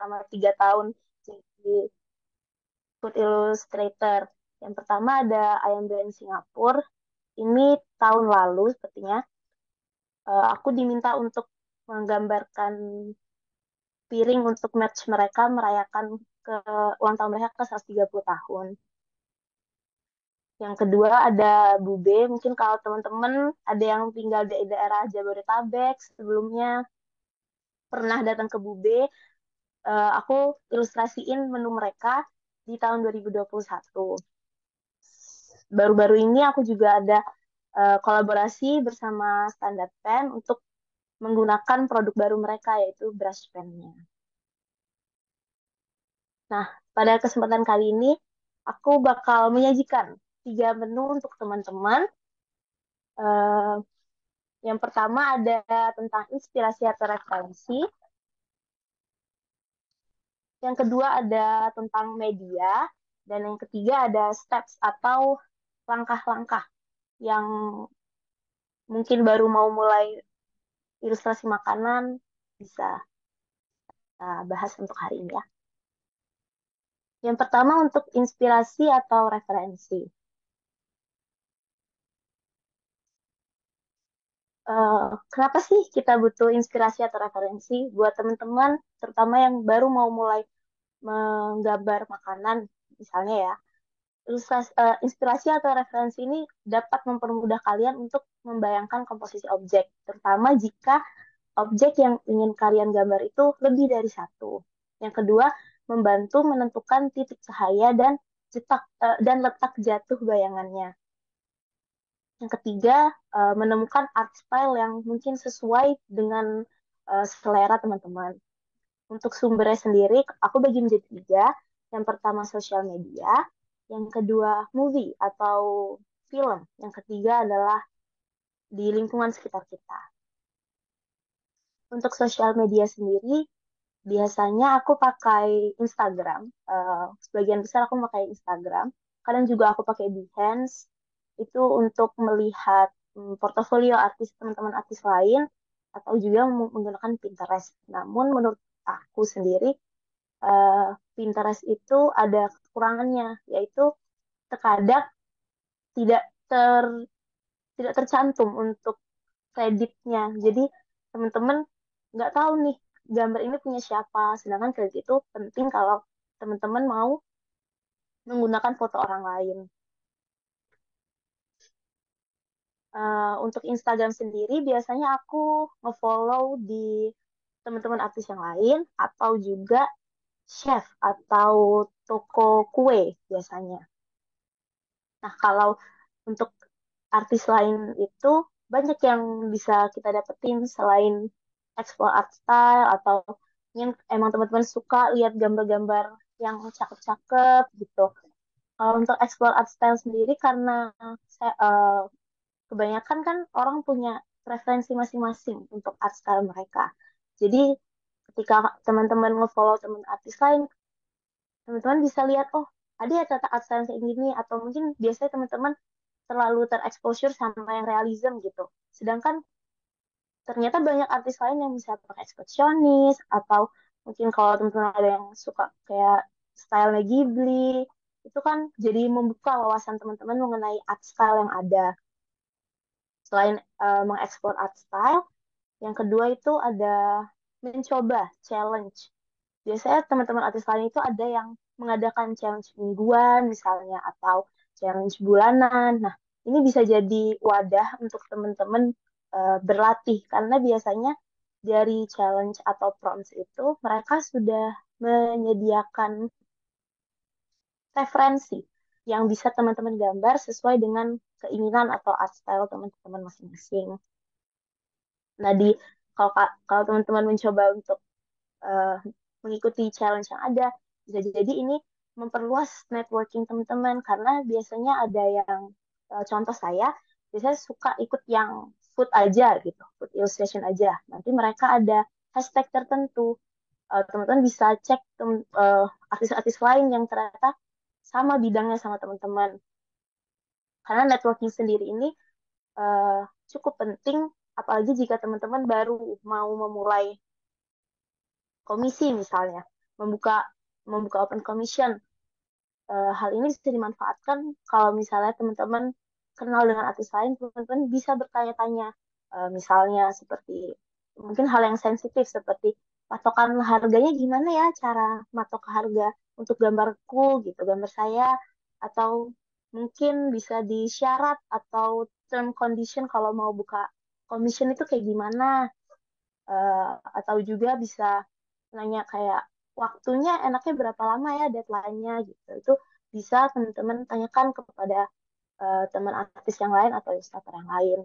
selama 3 tahun jadi food illustrator. Yang pertama ada Ayam Brand Singapura. Ini tahun lalu sepertinya aku diminta untuk menggambarkan piring untuk match mereka merayakan ke ulang tahun mereka ke 130 tahun. Yang kedua ada Bube. Mungkin kalau teman-teman ada yang tinggal di daerah Jabodetabek sebelumnya pernah datang ke Bube, aku ilustrasiin menu mereka di tahun 2021. Baru-baru ini aku juga ada kolaborasi bersama Standard Pen untuk menggunakan produk baru mereka yaitu brush pen-nya. Nah, pada kesempatan kali ini aku bakal menyajikan 3 menu untuk teman-teman. Eh, yang pertama ada tentang inspirasi atau referensi. Yang kedua ada tentang media. Dan yang ketiga ada steps atau langkah-langkah yang mungkin baru mau mulai ilustrasi makanan bisa bahas untuk hari ini ya. Yang pertama untuk inspirasi atau referensi. Kenapa sih kita butuh inspirasi atau referensi buat teman-teman, terutama yang baru mau mulai menggambar makanan, misalnya ya. Inspirasi atau referensi ini dapat mempermudah kalian untuk membayangkan komposisi objek, terutama jika objek yang ingin kalian gambar itu lebih dari satu. Yang kedua, membantu menentukan titik cahaya dan letak jatuh bayangannya. Yang ketiga, menemukan art style yang mungkin sesuai dengan selera teman-teman. Untuk sumbernya sendiri, aku bagi menjadi 3. Yang pertama sosial media, yang kedua movie atau film, yang ketiga adalah di lingkungan sekitar kita. Untuk sosial media sendiri, biasanya aku pakai Instagram. Sebagian besar aku pakai Instagram. Kadang juga aku pakai Behance. Itu untuk melihat portofolio artis teman-teman artis lain atau juga menggunakan Pinterest. Namun menurut aku sendiri, Pinterest itu ada kekurangannya, yaitu terkadang tidak ter tidak tercantum untuk kreditnya. Jadi teman-teman nggak tahu nih gambar ini punya siapa. Sedangkan kredit itu penting kalau teman-teman mau menggunakan foto orang lain. Untuk Instagram sendiri biasanya aku nge-follow di teman-teman artis yang lain atau juga chef atau toko kue biasanya. Nah, kalau untuk artis lain itu banyak yang bisa kita dapetin selain explore art style atau mungkin emang teman-teman suka lihat gambar-gambar yang cakep-cakep gitu. Kalau untuk explore art style sendiri karena saya, kebanyakan kan orang punya preferensi masing-masing untuk art style mereka. Jadi ketika teman-teman nge-follow teman artis lain, teman-teman bisa lihat, oh ada ya tata art style kayak gini, atau mungkin biasanya teman-teman terlalu terexposure sama yang realism gitu. Sedangkan ternyata banyak artis lain yang bisa pakai ekspresionis, atau mungkin kalau teman-teman ada yang suka kayak style Ghibli, itu kan jadi membuka wawasan teman-teman mengenai art style yang ada. Selain mengeksplor art style, yang kedua itu ada mencoba challenge. Biasanya teman-teman artis lain itu ada yang mengadakan challenge mingguan misalnya atau challenge bulanan. Nah, ini bisa jadi wadah untuk teman-teman berlatih karena biasanya dari challenge atau prompts itu mereka sudah menyediakan referensi yang bisa teman-teman gambar sesuai dengan keinginan atau art style teman-teman masing-masing. Nah, kalau teman-teman mencoba untuk eh, mengikuti challenge yang ada, bisa jadi ini memperluas networking teman-teman karena biasanya ada yang contoh saya biasanya suka ikut yang food aja gitu, food illustration aja. Nanti mereka ada hashtag tertentu. Teman-teman bisa cek artis-artis lain yang ternyata sama bidangnya sama teman-teman. Karena networking sendiri ini eh, cukup penting, apalagi jika teman-teman baru mau memulai komisi misalnya. membuka membuka open commission. Hal ini bisa dimanfaatkan kalau misalnya teman-teman kenal dengan artis lain, teman-teman bisa bertanya-tanya. Misalnya seperti mungkin hal yang sensitif seperti patokan harganya gimana ya, cara matok harga untuk gambarku gitu, gambar saya, atau mungkin bisa di syarat atau term condition kalau mau buka commission itu kayak gimana. Eh, atau juga bisa nanya kayak waktunya enaknya berapa lama ya deadline-nya gitu. Itu bisa teman-teman tanyakan kepada teman artis yang lain atau ilustrator yang lain.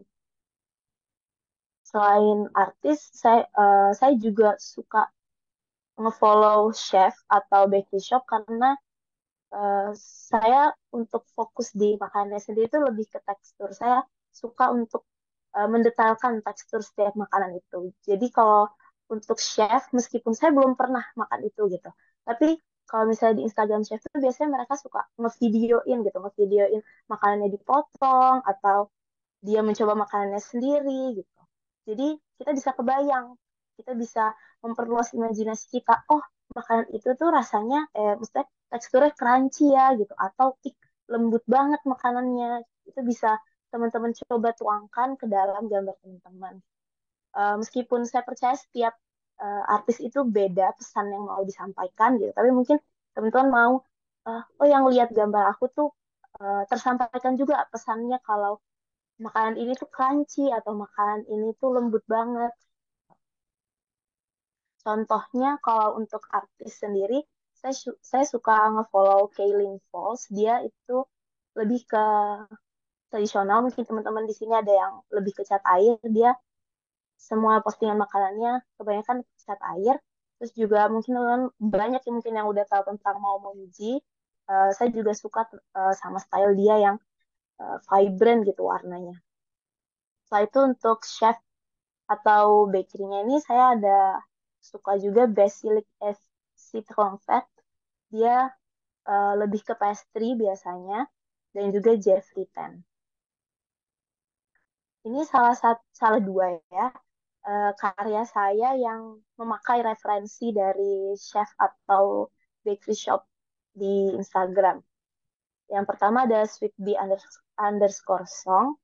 Selain artis, saya juga suka ngefollow chef atau bakery shop karena eh, saya untuk fokus di makanannya sendiri itu lebih ke tekstur. Saya suka untuk mendetailkan tekstur setiap makanan itu. Jadi kalau untuk chef, meskipun saya belum pernah makan itu gitu, tapi kalau misalnya di Instagram chef itu biasanya mereka suka ngevideoin gitu, ngevideoin makanannya dipotong atau dia mencoba makanannya sendiri gitu. Jadi kita bisa kebayang, kita bisa memperluas imajinasi kita. Oh, makanan itu tuh rasanya, maksudnya teksturnya crunchy ya gitu, atau lembut banget makanannya. Itu bisa teman-teman coba tuangkan ke dalam gambar teman-teman. Meskipun saya percaya setiap artis itu beda pesan yang mau disampaikan gitu, tapi mungkin teman-teman mau, oh yang lihat gambar aku tuh tersampaikan juga pesannya kalau makanan ini tuh crunchy atau makanan ini tuh lembut banget. Contohnya kalau untuk artis sendiri, saya suka ngefollow Kaylin Falls. Dia itu lebih ke tradisional. Mungkin teman-teman di sini ada yang lebih ke cat air. Dia semua postingan makanannya kebanyakan cat air. Terus juga mungkin teman banyak yang mungkin yang udah tahu tentang mau memuji. Saya juga suka sama style dia yang vibrant gitu warnanya. Setelah itu untuk chef atau bakerynya ini saya ada suka juga Basilic F Citron Fat. Dia lebih ke pastry biasanya dan juga Jeffrey Ten. Ini salah dua ya, karya saya yang memakai referensi dari chef atau bakery shop di Instagram. Yang pertama ada underscore song.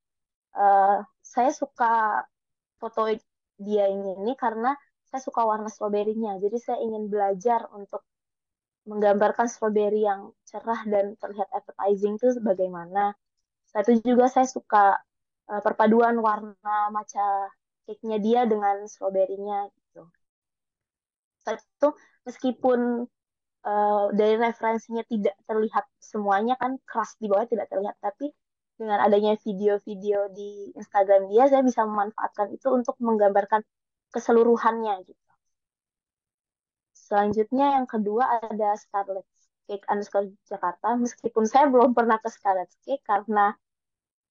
Eh, saya suka foto dia ini karena saya suka warna stroberinya. Jadi saya ingin belajar untuk menggambarkan stroberi yang cerah dan terlihat appetizing itu bagaimana. Satu juga saya suka perpaduan warna matcha cake-nya dia dengan stroberinya gitu. Satu meskipun dari referensinya tidak terlihat semuanya kan keras di bawah tidak terlihat, tapi dengan adanya video-video di Instagram dia, saya bisa memanfaatkan itu untuk menggambarkan keseluruhannya gitu. Selanjutnya yang kedua ada Scarlet Cake underscore Jakarta. Meskipun saya belum pernah ke Scarlet Cake karena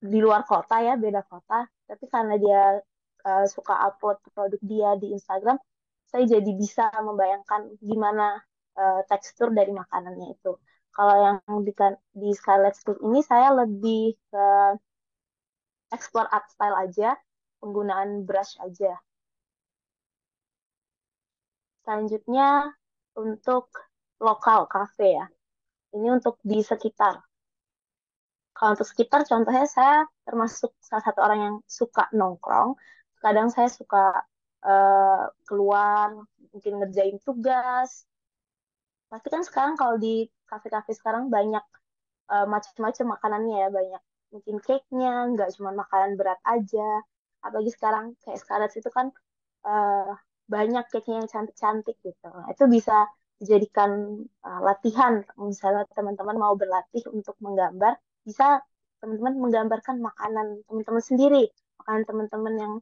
di luar kota ya, beda kota. Tapi karena dia suka upload produk dia di Instagram, saya jadi bisa membayangkan gimana tekstur dari makanannya itu. Kalau yang di Scarlet Cake ini saya lebih ke explore art style aja, penggunaan brush aja. Selanjutnya untuk lokal cafe ya. Ini untuk di sekitar. Kalau untuk sekitar, contohnya saya termasuk salah satu orang yang suka nongkrong. Kadang saya suka keluar, mungkin ngerjain tugas. Pasti kan sekarang kalau di kafe-kafe sekarang banyak macam-macam makanannya ya, banyak. Mungkin cake-nya, nggak cuma makanan berat aja. Apalagi sekarang kayak Scarlett itu kan eh, banyak cake-nya yang cantik-cantik gitu. Nah, itu bisa dijadikan latihan. Misalnya teman-teman mau berlatih untuk menggambar, bisa teman-teman menggambarkan makanan teman-teman sendiri, makanan teman-teman yang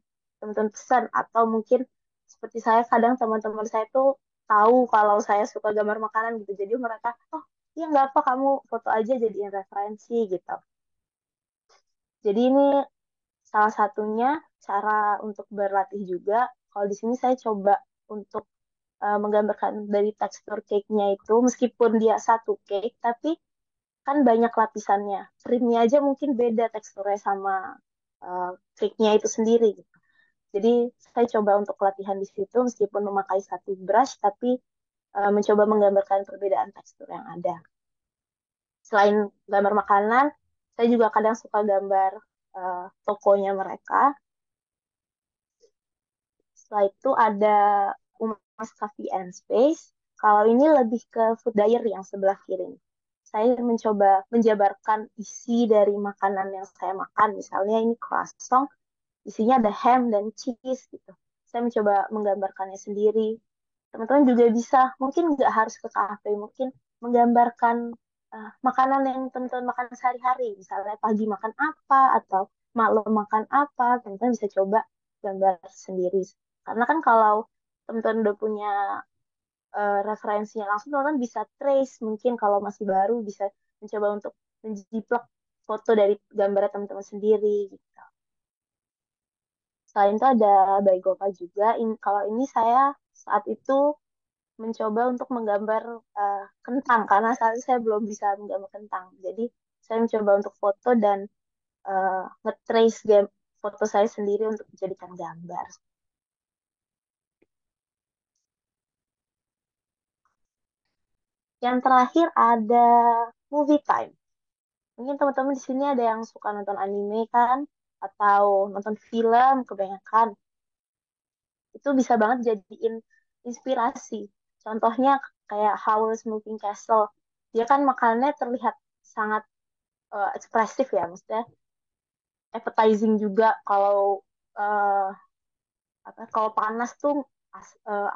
teman-teman pesan, atau mungkin seperti saya kadang teman-teman saya tuh tahu kalau saya suka gambar makanan gitu. Jadi mereka, oh iya nggak apa kamu foto aja jadiin referensi gitu. Jadi ini salah satunya cara untuk berlatih juga. Kalau di sini saya coba untuk menggambarkan dari tekstur cake-nya itu, meskipun dia satu cake, tapi kan banyak lapisannya. Krimnya aja mungkin beda teksturnya sama uh, cake-nya itu sendiri gitu. Jadi saya coba untuk latihan di situ, meskipun memakai satu brush, tapi mencoba menggambarkan perbedaan tekstur yang ada. Selain gambar makanan, saya juga kadang suka gambar tokonya mereka. Setelah itu ada Umas Coffee and Space. Kalau ini lebih ke food diary yang sebelah kiri. Saya mencoba menjabarkan isi dari makanan yang saya makan. Misalnya ini croissant, isinya ada ham dan cheese gitu. Saya mencoba menggambarkannya sendiri. Teman-teman juga bisa, mungkin nggak harus ke kafe, mungkin menggambarkan makanan yang teman-teman makan sehari-hari. Misalnya pagi makan apa atau malam makan apa, teman-teman bisa coba gambar sendiri. Karena kan kalau teman-teman udah punya referensinya langsung, teman-teman bisa trace. Mungkin kalau masih baru bisa mencoba untuk menjiplak foto dari gambar teman-teman sendiri gitu. Selain itu ada Baigova juga. Kalau ini saya saat itu mencoba untuk menggambar kentang karena saat itu saya belum bisa menggambar kentang. Jadi saya mencoba untuk foto dan nge-trace foto saya sendiri untuk dijadikan gambar. Yang terakhir ada movie time. Mungkin teman-teman di sini ada yang suka nonton anime kan, atau nonton film kebanyakan. Itu bisa banget jadiin inspirasi. Contohnya kayak Howl's Moving Castle. Dia kan makanannya terlihat sangat ekspresif ya, maksudnya appetizing juga kalau uh, kalau panas tuh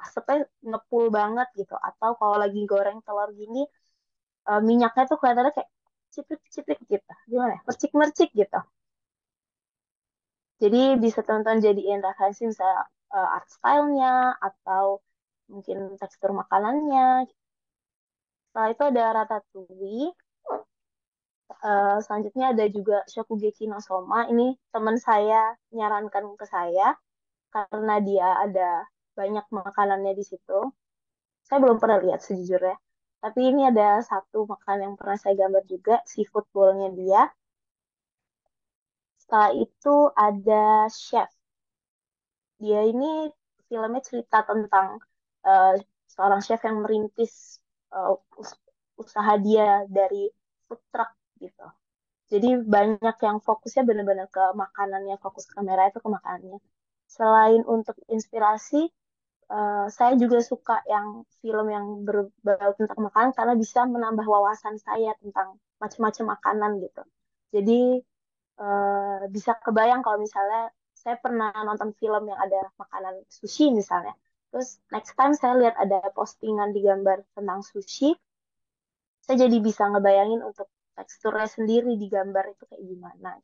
asapnya ngepul banget gitu, atau kalau lagi goreng telur gini minyaknya tuh kelihatannya kayak ciprik-ciprik gitu, gimana ya, mercik-mercik gitu. Jadi bisa tonton jadiin referensi, bisa art style-nya atau mungkin tekstur makanannya. Setelah itu ada Ratatouille. Selanjutnya ada juga Shokugeki no Soma. Ini teman saya nyarankan ke saya karena dia ada banyak makanannya di situ. Saya belum pernah lihat sejujurnya. Tapi ini ada satu makanan yang pernah saya gambar juga, seafood bowl-nya dia. Setelah itu ada chef. Dia ini filmnya cerita tentang uh, seorang chef yang merintis uh, usaha dia dari food truck gitu. Jadi banyak yang fokusnya benar-benar ke makanannya, fokus kamera itu ke makanannya. Selain untuk inspirasi, saya juga suka yang film yang berbau tentang makanan karena bisa menambah wawasan saya tentang macam-macam makanan gitu. Jadi bisa kebayang kalau misalnya saya pernah nonton film yang ada makanan sushi misalnya. Terus next time saya lihat ada postingan di gambar tentang sushi, saya jadi bisa ngebayangin untuk teksturnya sendiri di gambar itu kayak gimana.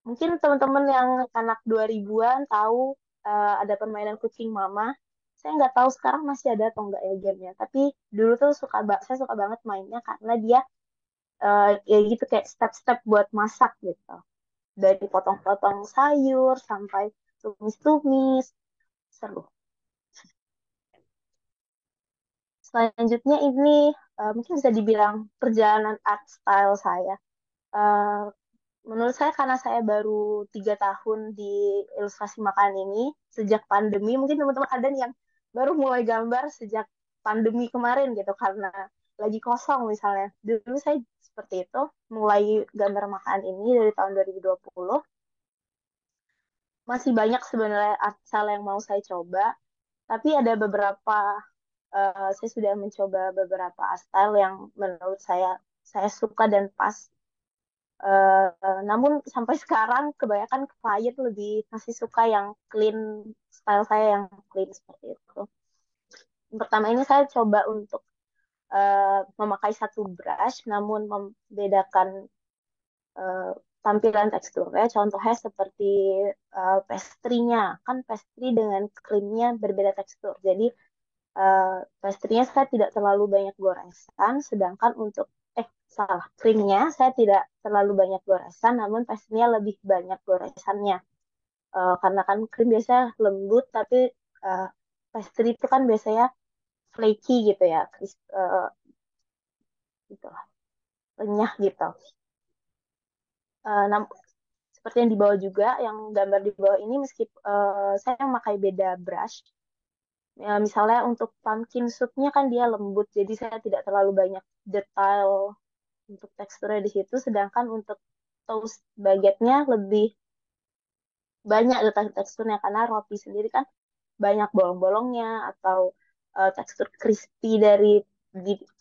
Mungkin teman-teman yang anak 2000-an tahu ada permainan Kucing Mama. Saya nggak tahu sekarang masih ada atau enggak ya gamenya. Tapi dulu tuh saya suka banget mainnya karena dia ya gitu kayak step-step buat masak gitu. Dari potong-potong sayur sampai tumis-tumis. Seru. Selanjutnya ini mungkin bisa dibilang perjalanan art style saya. Eh, Menurut saya karena saya baru 3 tahun di ilustrasi makanan ini sejak pandemi, mungkin teman-teman ada nih yang baru mulai gambar sejak pandemi kemarin gitu karena lagi kosong misalnya. Dulu saya seperti itu, mulai gambar makanan ini dari tahun 2020. Masih banyak sebenarnya art style yang mau saya coba, tapi ada beberapa saya sudah mencoba beberapa art style yang menurut saya suka dan pas. Namun sampai sekarang kebanyakan klien lebih masih suka yang clean, style saya yang clean seperti itu. Yang pertama ini saya coba untuk memakai satu brush, namun membedakan uh, tampilan teksturnya. Contohnya seperti pastry-nya, kan pastry dengan krimnya berbeda tekstur. Jadi pastry-nya saya tidak terlalu banyak goresan, sedangkan untuk salah, krimnya saya tidak terlalu banyak goresan, namun pastinya lebih banyak goresannya. Karena kan krim biasanya lembut, tapi uh, pastry itu kan biasanya flaky gitu ya, gitu lah, renyah gitu. Nam- Seperti yang di bawah juga, yang gambar di bawah ini, meskipun saya memakai beda brush, Ya, misalnya untuk pumpkin soup-nya kan dia lembut, jadi saya tidak terlalu banyak detail untuk teksturnya di situ. Sedangkan untuk toast baguette-nya lebih banyak detail teksturnya karena roti sendiri kan banyak bolong-bolongnya atau tekstur crispy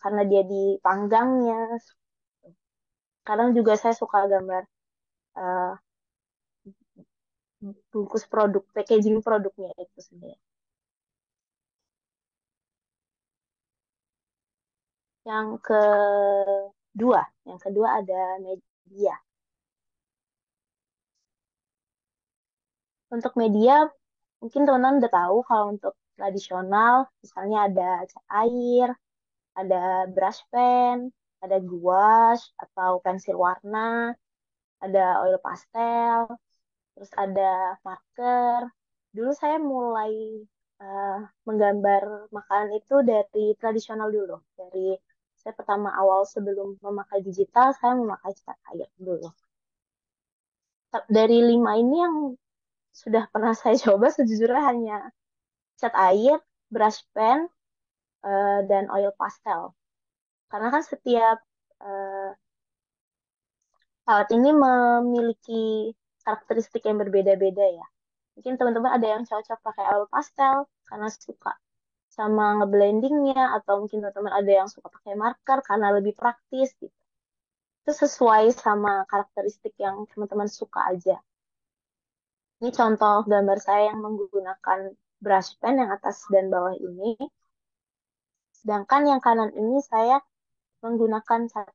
karena dia dipanggangnya. Kadang juga saya suka gambar eh, bungkus produk, packaging produknya itu sendiri. Yang yang kedua ada media. Untuk media, mungkin teman-teman udah tahu kalau untuk tradisional, misalnya ada cat air, ada brush pen, ada gouache atau pensil warna, ada oil pastel, terus ada marker. Dulu saya mulai eh, menggambar makanan itu dari tradisional dulu. Saya pertama awal sebelum memakai digital, saya memakai cat air dulu. Dari lima ini yang sudah pernah saya coba sejujurnya hanya cat air, brush pen, dan oil pastel. Karena kan setiap eh, alat ini memiliki karakteristik yang berbeda-beda ya. Mungkin teman-teman ada yang cocok pakai oil pastel karena suka sama ngeblendingnya, atau mungkin teman-teman ada yang suka pakai marker karena lebih praktis gitu. Itu sesuai sama karakteristik yang teman-teman suka aja. Ini contoh gambar saya yang menggunakan brush pen yang atas dan bawah ini. Sedangkan yang kanan ini saya menggunakan cat.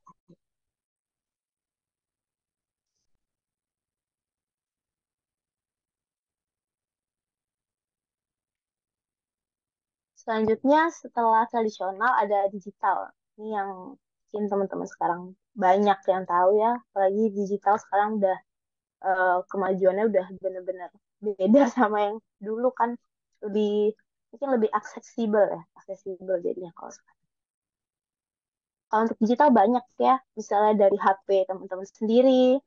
Selanjutnya setelah tradisional ada digital. Ini yang mungkin teman-teman sekarang banyak yang tahu ya. Apalagi digital sekarang udah kemajuannya udah bener-bener beda sama yang dulu kan, lebih mungkin lebih aksesibel ya, aksesibel jadinya kalau sekarang. Kalau untuk digital banyak ya, misalnya dari HP teman-teman sendiri,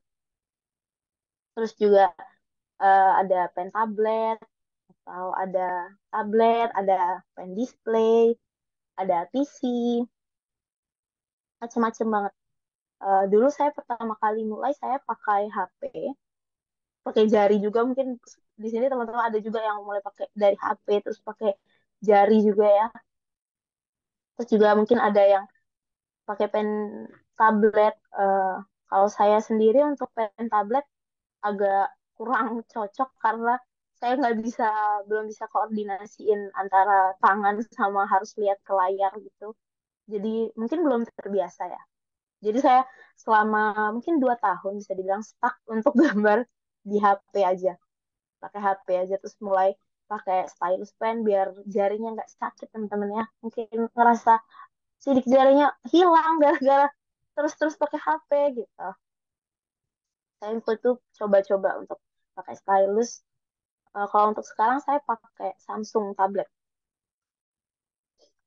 terus juga ada pen tablet, atau ada tablet, ada pen display, ada PC, macem-macem banget. Dulu saya pertama kali mulai saya pakai HP, pakai jari juga mungkin di sini teman-teman ada juga yang mulai pakai dari HP terus pakai jari juga ya. Terus juga mungkin ada yang pakai pen tablet. Kalau saya sendiri untuk pen tablet agak kurang cocok karena saya nggak bisa belum bisa koordinasiin antara tangan sama harus lihat ke layar gitu. Jadi mungkin belum terbiasa ya. Jadi saya selama mungkin 2 tahun bisa dibilang stuck untuk gambar di HP aja, pakai HP aja terus mulai pakai stylus pen biar jarinya nggak sakit teman-teman ya. Mungkin ngerasa sidik jarinya hilang gara-gara terus-terus pakai HP gitu. Saya itu coba-coba untuk pakai stylus. Kalau untuk sekarang saya pakai Samsung tablet.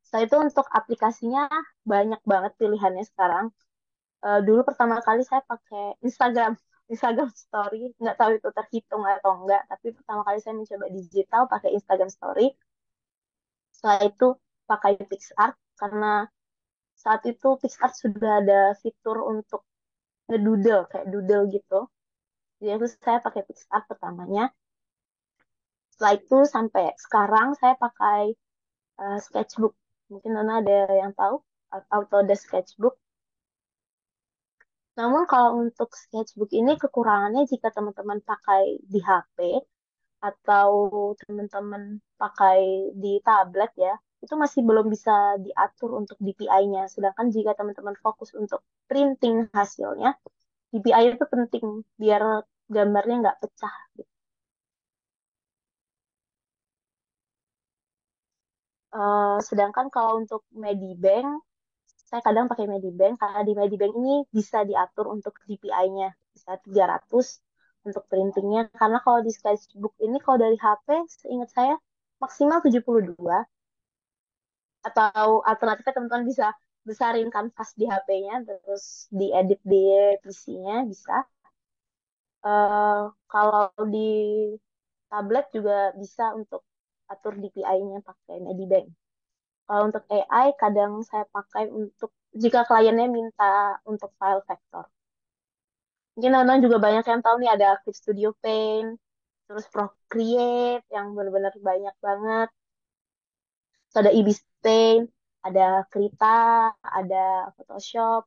Setelah itu untuk aplikasinya banyak banget pilihannya sekarang. Dulu pertama kali saya pakai Instagram, Instagram Story. Nggak tahu itu terhitung atau enggak, tapi pertama kali saya mencoba digital pakai Instagram Story. Setelah itu pakai PixArt karena saat itu PixArt sudah ada fitur untuk ngedoodle kayak doodle gitu. Jadi itu saya pakai PixArt pertamanya. Setelah itu sampai sekarang saya pakai sketchbook. Mungkin Nona ada yang tahu Autodesk Sketchbook. Namun kalau untuk sketchbook ini kekurangannya jika teman-teman pakai di HP atau teman-teman pakai di tablet ya, itu masih belum bisa diatur untuk DPI-nya. Sedangkan jika teman-teman fokus untuk printing hasilnya, DPI itu penting biar gambarnya nggak pecah gitu. Sedangkan kalau untuk Medibank, saya kadang pakai Medibank karena di Medibank ini bisa diatur untuk DPI-nya, bisa 300 untuk printingnya. Karena kalau di Sketchbook ini kalau dari HP, seingat saya maksimal 72, atau alternatifnya teman-teman bisa besarin kanvas di HP-nya terus diedit di PC-nya bisa. Eh, Kalau di tablet juga bisa untuk atur DPI-nya pakai Medibank. Kalau untuk AI, kadang saya pakai untuk jika kliennya minta untuk file vector. Mungkin teman-teman juga banyak yang tahu nih ada Clip Studio Paint, terus Procreate yang benar-benar banyak banget. Terus ada Ibis Paint, ada Krita, ada Photoshop.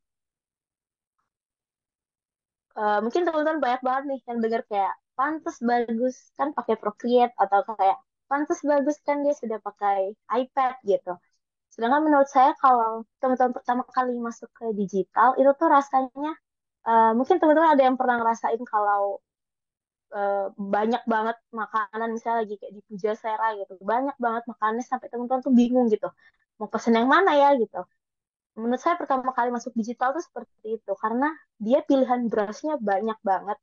Mungkin teman-teman banyak banget nih yang dengar kayak pantas bagus kan pakai Procreate atau kayak pantas bagus kan dia sudah pakai iPad gitu. Sedangkan menurut saya kalau teman-teman pertama kali masuk ke digital itu tuh rasanya mungkin teman-teman ada yang pernah ngerasain kalau banyak banget makanan misalnya lagi kayak di Pujasera gitu. Banyak banget makanannya sampai teman-teman tuh bingung gitu. Mau pesen yang mana ya gitu. Menurut saya pertama kali masuk digital tuh seperti itu karena dia pilihan brushnya banyak banget,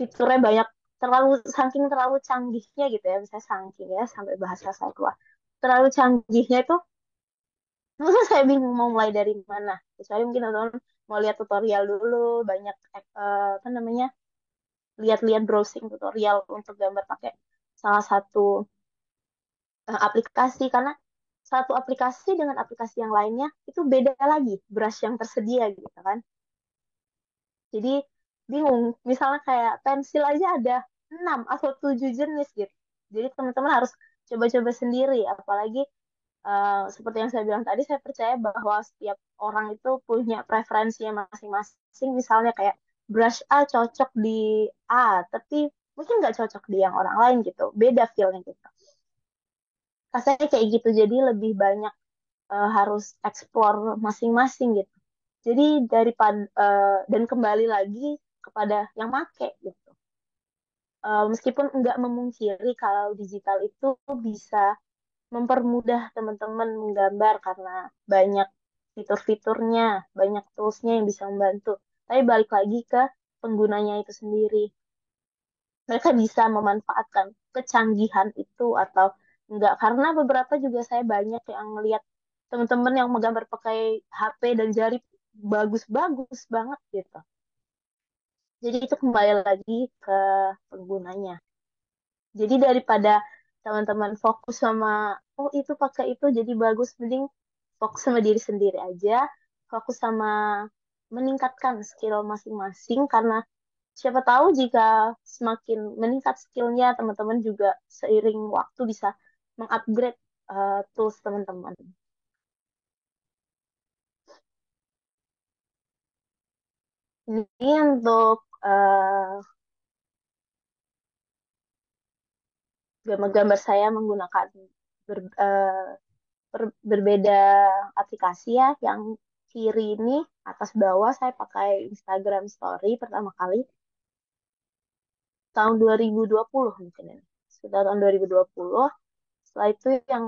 fiturnya banyak, terlalu canggihnya gitu ya, misalnya saking ya sampai bahasa saya keluar. Terlalu canggihnya itu masa saya bingung mau mulai dari mana. Kecuali mungkin teman-teman mau lihat tutorial dulu, banyak apa namanya, lihat-lihat browsing tutorial untuk gambar pakai salah satu aplikasi karena satu aplikasi dengan aplikasi yang lainnya itu beda lagi brush yang tersedia gitu kan. Jadi bingung. Misalnya kayak pensil aja ada 6 atau 7 jenis gitu. Jadi teman-teman harus coba-coba sendiri. Apalagi seperti yang saya bilang tadi, saya percaya bahwa setiap orang itu punya preferensinya masing-masing. Misalnya kayak brush A cocok di A, tapi mungkin nggak cocok di yang orang lain gitu. Beda feel-nya gitu. Rasanya kayak gitu. Jadi lebih banyak harus explore masing-masing gitu. Jadi daripada dan kembali lagi kepada yang make gitu. Meskipun nggak memungkiri kalau digital itu bisa mempermudah teman-teman menggambar karena banyak fitur-fiturnya, banyak toolsnya yang bisa membantu. Tapi balik lagi ke penggunanya itu sendiri. Mereka bisa memanfaatkan kecanggihan itu atau enggak. Karena beberapa juga saya banyak yang melihat teman-teman yang menggambar pakai HP dan jari bagus-bagus banget gitu. Jadi itu kembali lagi ke penggunanya. Jadi daripada teman-teman fokus sama oh itu pakai itu jadi bagus, mending fokus sama diri sendiri aja, fokus sama meningkatkan skill masing-masing karena siapa tahu jika semakin meningkat skillnya teman-teman juga seiring waktu bisa mengupgrade tools teman-teman. Ini untuk gambar-gambar saya menggunakan ber- eh, berbeda aplikasi ya. Yang kiri ini atas bawah saya pakai Instagram Story pertama kali tahun 2020 mungkin ini. Sekitar tahun 2020. Setelah itu yang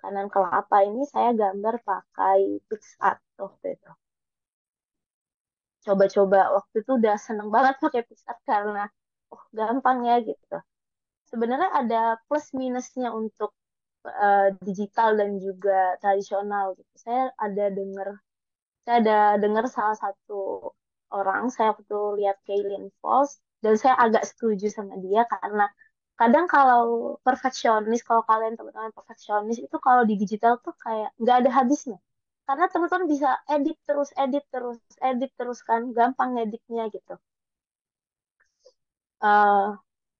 kanan kelapa ini saya gambar pakai PixArt waktu itu. Coba-coba waktu itu udah seneng banget pakai PixArt karena oh gampang ya gitu. Sebenarnya ada plus minusnya untuk digital dan juga tradisional gitu. Saya ada dengar salah satu orang, saya waktu lihat Kaylin Foss, dan saya agak setuju sama dia karena kadang kalau perfeksionis, kalau kalian teman-teman perfeksionis itu kalau di digital tuh kayak nggak ada habisnya. Karena teman-teman bisa edit terus kan, gampang editnya gitu. eh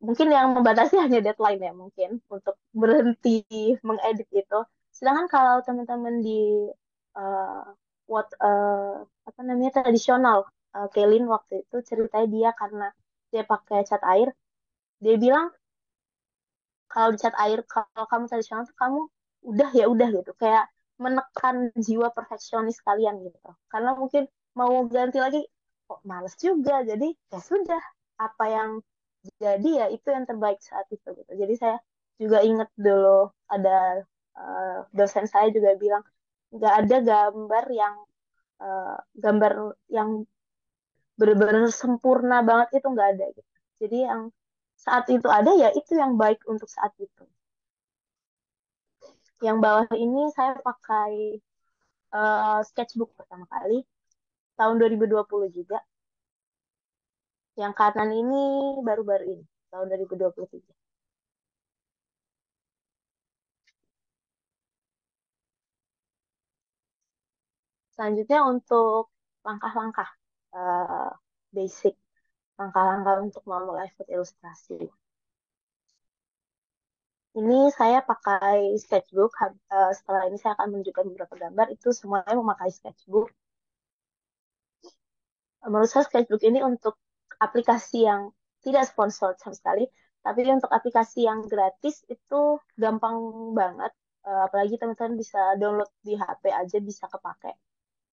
Mungkin yang membatasi hanya deadline ya mungkin untuk berhenti mengedit itu. Sedangkan kalau teman-teman di uh, apa namanya tradisional, Kelin waktu itu ceritanya dia karena dia pakai cat air, dia bilang kalau di cat air kalau kamu tradisional tuh kamu udah gitu kayak menekan jiwa perfeksionis kalian gitu. Karena mungkin mau ganti lagi kok males juga jadi ya sudah apa yang jadi ya itu yang terbaik saat itu gitu. Jadi saya juga ingat dulu ada dosen saya juga bilang nggak ada uh, gambar yang benar-benar sempurna banget itu nggak ada gitu. Jadi yang saat itu ada ya itu yang baik untuk saat itu. Yang bawah ini saya pakai sketchbook pertama kali tahun 2020 juga. Yang kanan ini baru-baru ini tahun 2023. Selanjutnya untuk langkah-langkah eh, basic, langkah-langkah untuk memulai food ilustrasi. Ini saya pakai sketchbook. Setelah ini saya akan menunjukkan beberapa gambar. Itu semuanya memakai sketchbook. Menurut saya sketchbook ini untuk aplikasi yang tidak sponsor sama sekali. Tapi untuk aplikasi yang gratis itu gampang banget. Apalagi teman-teman bisa download di HP aja bisa kepake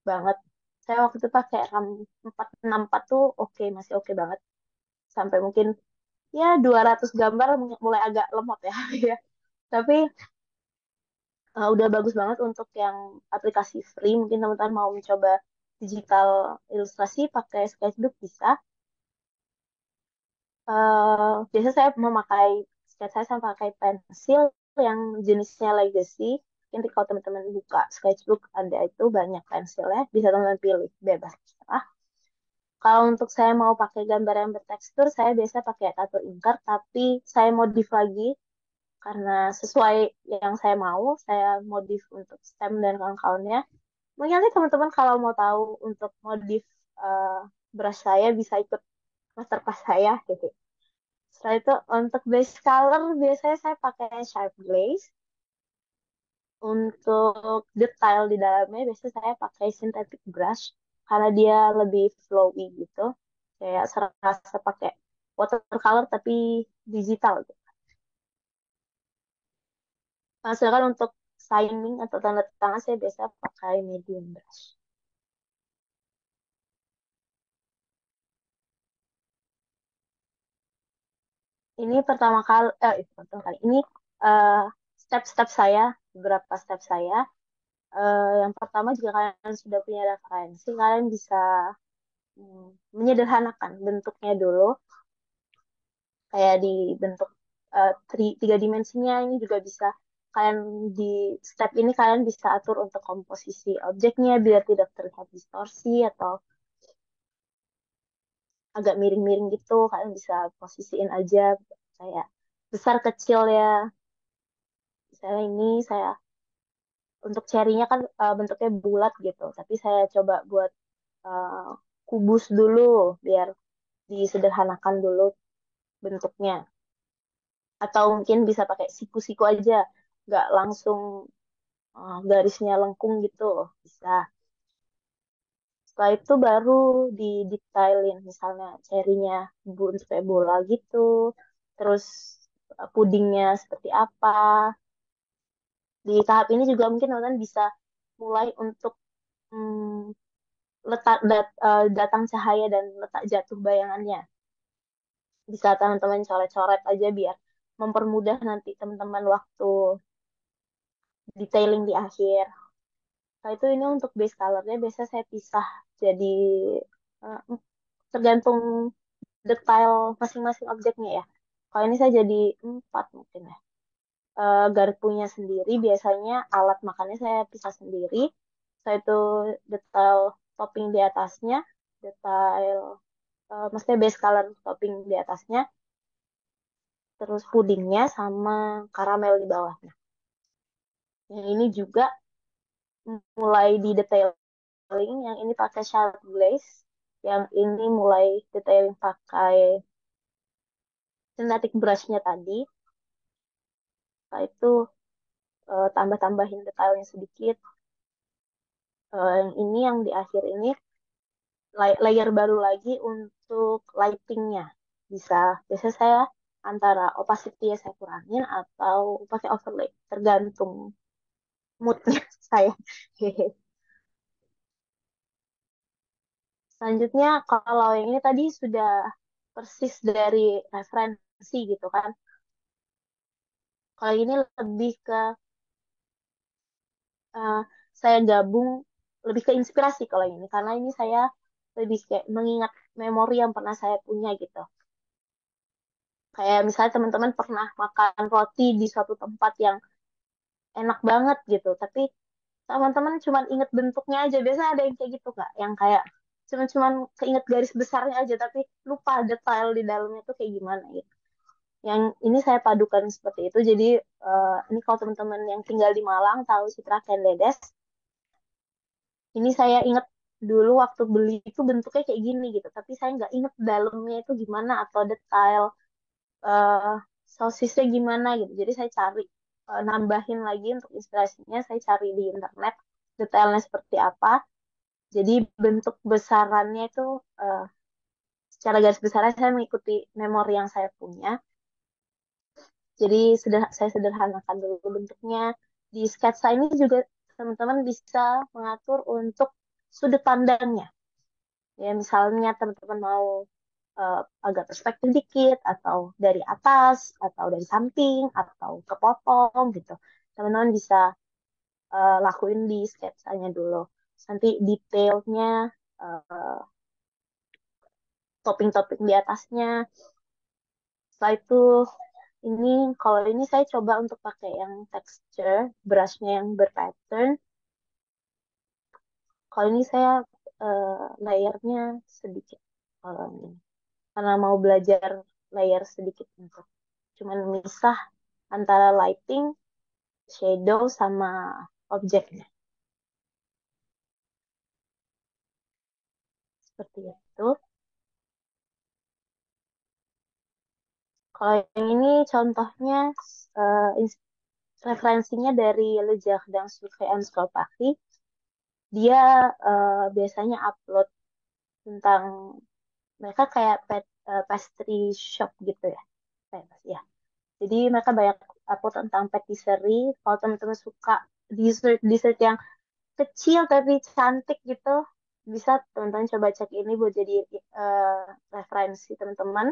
banget. Saya waktu itu pakai RAM 464 tuh oke, masih oke banget. Sampai mungkin ya 200 gambar mulai agak lemot ya. ya. Tapi udah bagus banget untuk yang aplikasi free. Mungkin teman-teman mau mencoba digital ilustrasi pakai sketchbook bisa. Biasa saya memakai sketch saya pakai pensil yang jenisnya legacy. Nanti kalau teman-teman buka sketchbook ada itu banyak pensilnya, bisa teman-teman pilih bebas. Ah, kalau untuk saya mau pakai gambar yang bertekstur, saya biasa pakai tato inker, tapi saya modif lagi karena sesuai yang saya mau, saya modif untuk stem dan kawan-kawannya. Mungkin nanti teman-teman kalau mau tahu untuk modif eh, brush saya bisa ikut masterclass saya gitu. Setelah itu untuk base color biasanya saya pakai sharp glaze. Untuk detail di dalamnya biasanya saya pakai synthetic brush karena dia lebih flowy gitu. Kayak serasa pakai watercolor tapi digital gitu. Nah, sedangkan untuk signing atau tanda tangan saya biasa pakai medium brush. Ini pertama kali, pertama kali. Ini eh, step-step saya, beberapa step saya. Yang pertama jika kalian sudah punya referensi, kalian bisa menyederhanakan bentuknya dulu, kayak di bentuk tiga dimensinya ini juga bisa kalian di step ini kalian bisa atur untuk komposisi objeknya biar tidak terlihat distorsi atau agak miring-miring gitu, kalian bisa posisiin aja kayak besar kecil ya. Misalnya ini saya untuk cherry-nya kan bentuknya bulat gitu, tapi saya coba buat eh, kubus dulu biar disederhanakan dulu bentuknya. Atau mungkin bisa pakai siku-siku aja, nggak langsung garisnya lengkung gitu, bisa. Setelah itu baru didetailin, misalnya cherry-nya bentuk kayak bola gitu, terus pudingnya seperti apa. Di tahap ini juga mungkin teman-teman bisa mulai untuk hmm, datang cahaya dan letak jatuh bayangannya. Bisa teman-teman coret-coret aja biar mempermudah nanti teman-teman waktu detailing di akhir. Nah, itu ini untuk base colornya biasa saya pisah jadi eh, tergantung detail masing-masing objeknya ya. Kalau ini saya jadi empat mungkin ya. Garpunya sendiri biasanya alat makannya saya pisah sendiri. Saya itu detail topping di atasnya, detail maksudnya base color topping di atasnya, terus pudingnya sama karamel di bawahnya. Yang ini juga mulai di detailing, yang ini pakai sharp glaze, yang ini mulai detailing pakai synthetic brushnya tadi. Setelah itu tambah-tambahin detailnya sedikit. Yang ini yang di akhir ini layer baru lagi untuk lightingnya. Bisa, biasanya saya antara opacity saya kurangin atau pakai overlay, tergantung moodnya saya. Selanjutnya kalau yang ini tadi sudah persis dari referensi gitu kan. Kalau ini lebih ke eh, saya gabung lebih ke inspirasi kalau ini karena ini saya lebih kayak mengingat memori yang pernah saya punya gitu. Kayak misalnya teman-teman pernah makan roti di suatu tempat yang enak banget gitu, tapi teman-teman cuma inget bentuknya aja. Biasa ada yang kayak gitu kak, yang kayak cuman keinget garis besarnya aja, tapi lupa detail di dalamnya tuh kayak gimana gitu. Yang ini saya padukan seperti itu. Jadi ini kalau teman-teman yang tinggal di Malang tahu Citra Kendedes, Ini saya ingat dulu waktu beli itu bentuknya kayak gini gitu, tapi saya nggak inget dalamnya itu gimana atau detail eh sosisnya gimana gitu. Jadi saya cari nambahin lagi untuk inspirasinya, saya cari di internet detailnya seperti apa. Jadi bentuk besarannya itu eh, secara garis besarnya saya mengikuti memori yang saya punya. Jadi saya sederhanakan dulu bentuknya. Di sketsa ini juga teman-teman bisa mengatur untuk sudut pandangnya. Ya, misalnya teman-teman mau agak perspektif dikit, atau dari atas, atau dari samping, atau kepotong gitu. Teman-teman bisa lakuin di sketsanya dulu. Nanti detailnya, eh, topping-topping di atasnya. Setelah itu, ini kalau ini saya coba untuk pakai yang texture, brushnya yang berpattern. Kalau ini saya layernya sedikit. Kalau ini karena mau belajar layer sedikit untuk cuman misah antara lighting, shadow sama objeknya seperti itu. Kalau yang ini contohnya referensinya dari Le Jardin Secret and Scolpaki. Dia biasanya upload tentang mereka kayak pastry shop gitu ya. Ya. Jadi mereka banyak upload tentang patisserie. Kalau teman-teman suka dessert dessert yang kecil tapi cantik gitu, bisa teman-teman coba cek ini buat jadi eh, referensi teman-teman.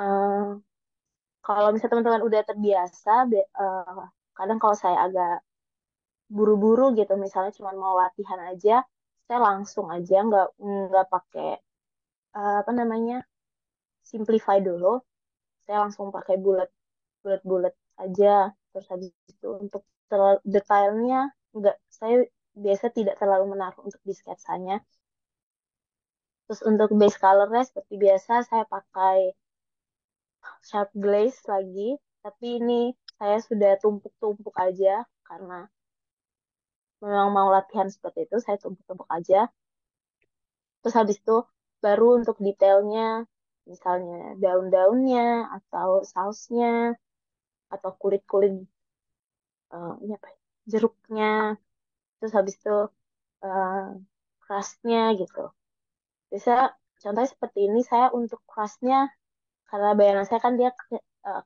Eh, Kalau misalnya teman-teman udah terbiasa, kadang kalau saya agak buru-buru gitu, misalnya cuma mau latihan aja, saya langsung aja nggak pakai apa namanya simplify dulu, saya langsung pakai bulat-bulat aja. Terus habis itu untuk detailnya nggak, saya biasa tidak terlalu menaruh untuk di sketsanya. Terus untuk base colornya seperti biasa saya pakai sharp glaze lagi, tapi ini saya sudah tumpuk-tumpuk aja karena memang mau latihan seperti itu, saya tumpuk-tumpuk aja. Terus habis itu baru untuk detailnya, misalnya daun-daunnya atau sausnya atau kulit-kulit ini apa ya, jeruknya. Terus habis itu eh crustnya gitu. Bisa contohnya seperti ini, saya untuk crustnya karena bayangan saya kan dia eh,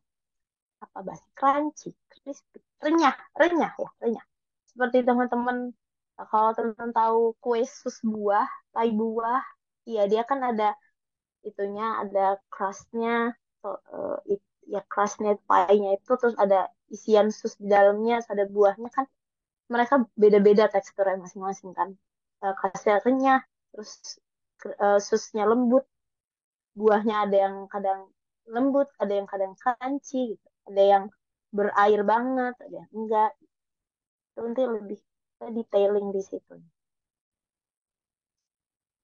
apa bahasa crunchy, crispy, renyah, renyah ya, renyah. Seperti teman-teman kalau teman-teman tahu kue sus buah, pai buah, iya dia kan ada itunya, ada crustnya, ya crustnya pie-nya itu, terus ada isian sus di dalamnya, terus ada buahnya kan, mereka beda-beda teksturnya masing-masing kan. Crustnya renyah, terus susnya lembut, buahnya ada yang kadang lembut, ada yang kadang crunchy gitu, ada yang berair banget, ada yang enggak. Itu nanti lebih ke detailing di situ.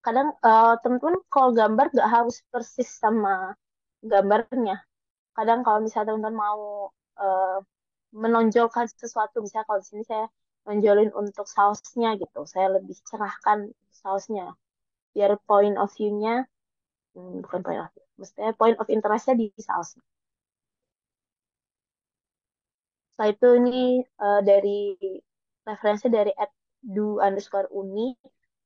Kadang teman-teman kalau gambar nggak harus persis sama gambarnya. Kadang kalau misalnya teman-teman mau eh, menonjolkan sesuatu, misalnya kalau di sini saya nonjolin untuk sausnya gitu, saya lebih cerahkan sausnya biar point of view-nya, bukan point of view, maksudnya point of interest-nya di saus. Setelah itu ini dari referensi dari @du_uni.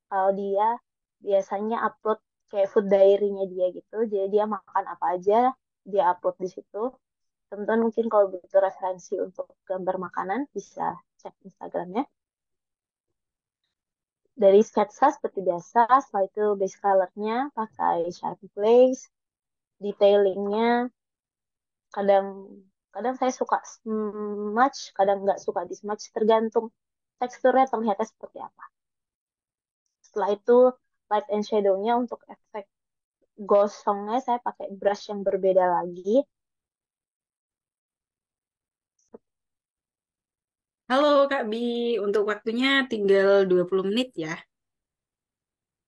Kalau dia biasanya upload kayak food diary-nya dia gitu. Jadi dia makan apa aja, dia upload di situ. Teman-teman mungkin kalau butuh referensi untuk gambar makanan bisa cek Instagramnya. Dari sketsa seperti biasa, setelah itu base color-nya pakai Sharpie Glaze, detailingnya kadang kadang saya suka smudge, kadang nggak suka di smudge, tergantung teksturnya terlihatnya seperti apa. Setelah itu light and shadow-nya untuk efek gosongnya saya pakai brush yang berbeda lagi. Halo Kak Bi, untuk waktunya tinggal 20 menit ya.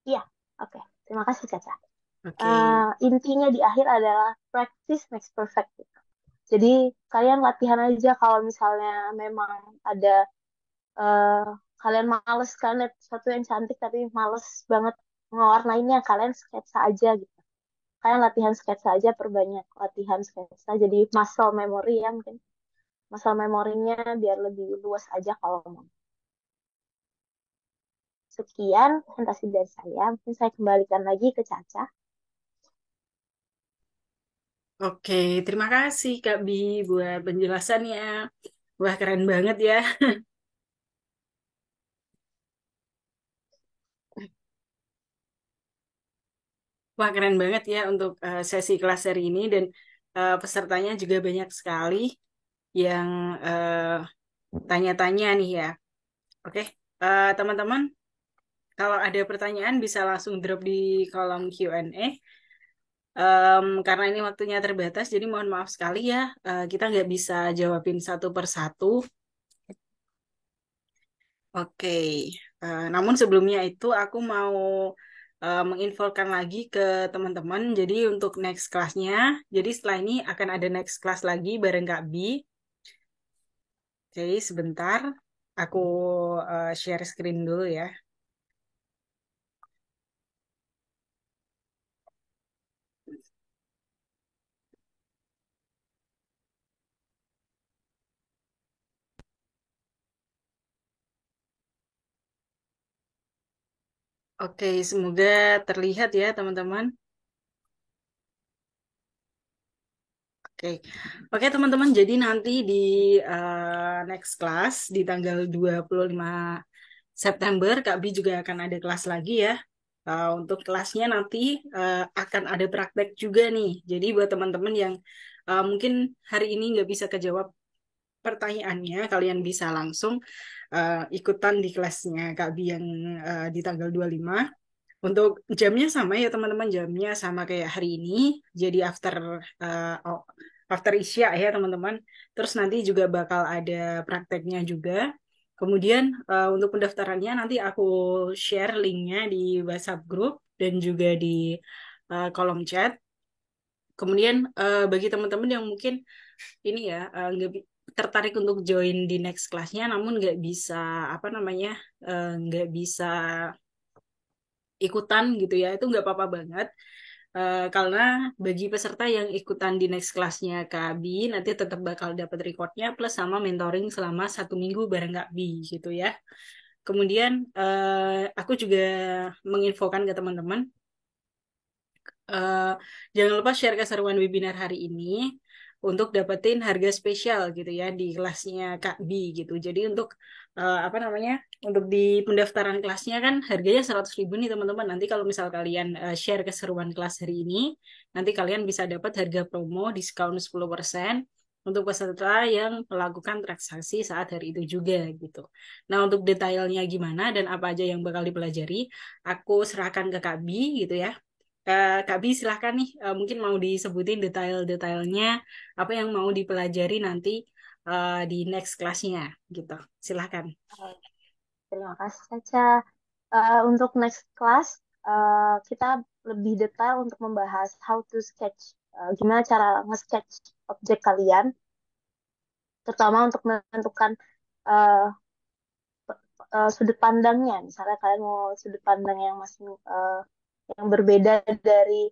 Iya, oke. Terima kasih Caca. Oke. Intinya di akhir adalah practice makes perfect gitu. Jadi kalian latihan aja, kalau misalnya memang ada eh, kalian males kan lihat sesuatu yang cantik tapi males banget ngewarnainnya, kalian sketsa aja gitu. Kalian latihan sketsa aja, perbanyak latihan sketsa. Jadi muscle memory ya mungkin. Muscle memorinya biar lebih luas aja kalau mau. Sekian presentasi dari saya. Mungkin saya kembalikan lagi ke Caca. Oke, terima kasih Kak Bi buat penjelasannya. Wah, keren banget ya. Wah, keren banget ya untuk sesi kelas hari ini dan pesertanya juga banyak sekali yang tanya-tanya nih ya. Oke, teman-teman, kalau ada pertanyaan bisa langsung drop di kolom Q&A. Karena ini waktunya terbatas, jadi mohon maaf sekali ya, kita nggak bisa jawabin satu persatu. Oke, namun sebelumnya itu aku mau menginfokan lagi ke teman-teman. Jadi untuk next kelasnya, jadi setelah ini akan ada next kelas lagi bareng Kak Bi. Oke, sebentar, aku share screen dulu ya. Oke, semoga terlihat ya teman-teman. Oke, oke teman-teman. Jadi nanti di next class di tanggal 25 September, Kak Bi juga akan ada kelas lagi ya. Untuk kelasnya nanti akan ada praktek juga nih. Jadi buat teman-teman yang mungkin hari ini nggak bisa kejawab pertanyaannya, kalian bisa langsung ikutan di kelasnya Kak Bi yang di tanggal 25. Untuk jamnya sama ya teman-teman, jamnya sama kayak hari ini. Jadi after Isya ya teman-teman. Terus nanti juga bakal ada prakteknya juga. Kemudian untuk pendaftarannya nanti aku share linknya di WhatsApp group dan juga di kolom chat. Kemudian bagi teman-teman yang mungkin ini ya nggak tertarik untuk join di next kelasnya, namun nggak bisa apa namanya nggak bisa ikutan gitu ya, itu nggak apa-apa banget. Karena bagi peserta yang ikutan di next kelasnya Kak Bi nanti tetap bakal dapat recordnya plus sama mentoring selama 1 minggu bareng Kak Bi gitu ya. Kemudian aku juga menginfokan ke teman-teman, eh, jangan lupa share keseruan webinar hari ini untuk dapetin harga spesial gitu ya di kelasnya Kak Bi gitu. Jadi untuk apa namanya? Untuk di pendaftaran kelasnya kan harganya 100.000 nih teman-teman. Nanti kalau misal kalian share keseruan kelas hari ini, nanti kalian bisa dapat harga promo diskon 10% untuk peserta yang melakukan transaksi saat hari itu juga gitu. Nah, untuk detailnya gimana dan apa aja yang bakal dipelajari, aku serahkan ke Kak Bi gitu ya. Kak Bi silahkan nih, mungkin mau disebutin detail-detailnya apa yang mau dipelajari nanti di next kelasnya gitu. Silahkan. Terima kasih Caca. Untuk next class, kita lebih detail untuk membahas how to sketch. Gimana cara nge-sketch objek kalian, terutama untuk menentukan uh, sudut pandangnya. Misalnya kalian mau sudut pandang yang masih yang berbeda dari